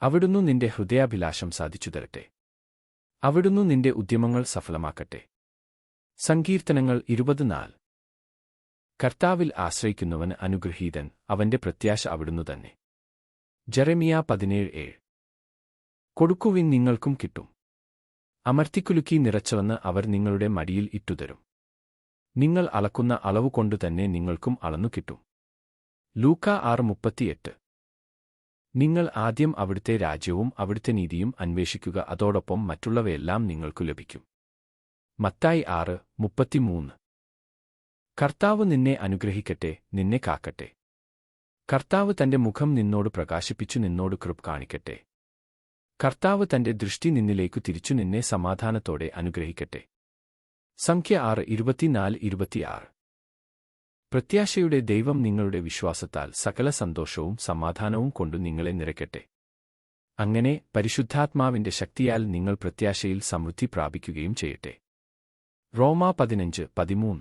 അവിടുന്ന് നിന്റെ ഹൃദയാഭിലാഷം സാധിച്ചു തരട്ടെ. അവിടുന്ന് നിന്റെ ഉദ്യമങ്ങൾ സഫലമാക്കട്ടെ. സങ്കീർത്തനങ്ങൾ 24. കർത്താവിൽ ആശ്രയിക്കുന്നവന് അനുഗ്രഹീതൻ, അവന്റെ പ്രത്യാശ അവിടുന്ന് തന്നെ. ജെറമിയ 17:7. കൊടുക്കുവിൻ, നിങ്ങൾക്കും കിട്ടും. അമർത്തിക്കുലുക്കി നിറച്ചവന്ന് അവർ നിങ്ങളുടെ മടിയിൽ ഇട്ടുതരും. നിങ്ങൾ അളക്കുന്ന അളവുകൊണ്ടു തന്നെ നിങ്ങൾക്കും അളന്നു കിട്ടും. ലൂക്കാ 6:38. നിങ്ങൾ ആദ്യം അവിടുത്തെ രാജ്യവും അവിടുത്തെ നീതിയും അന്വേഷിക്കുക, അതോടൊപ്പം മറ്റുള്ളവയെല്ലാം നിങ്ങൾക്കു ലഭിക്കും. മത്തായി 6:33. കർത്താവ് നിന്നെ അനുഗ്രഹിക്കട്ടെ, നിന്നെ കാക്കട്ടെ. കർത്താവ് തന്റെ മുഖം നിന്നോട് പ്രകാശിപ്പിച്ചു നിന്നോട് കൃപ കാണിക്കട്ടെ. കർത്താവ് തന്റെ ദൃഷ്ടി നിന്നിലേക്കു തിരിച്ചു നിന്നെ സമാധാനത്തോടെ അനുഗ്രഹിക്കട്ടെ. സംഖ്യ 6:24-26. പ്രത്യാശയുടെ ദൈവം നിങ്ങളുടെ വിശ്വാസത്താൽ സകല സന്തോഷവും സമാധാനവും കൊണ്ടു നിങ്ങളെ നിറയ്ക്കട്ടെ. അങ്ങനെ പരിശുദ്ധാത്മാവിന്റെ ശക്തിയാൽ നിങ്ങൾ പ്രത്യാശയിൽ സമൃദ്ധി പ്രാപിക്കുകയും ചെയ്യട്ടെ. റോമാ 15:13.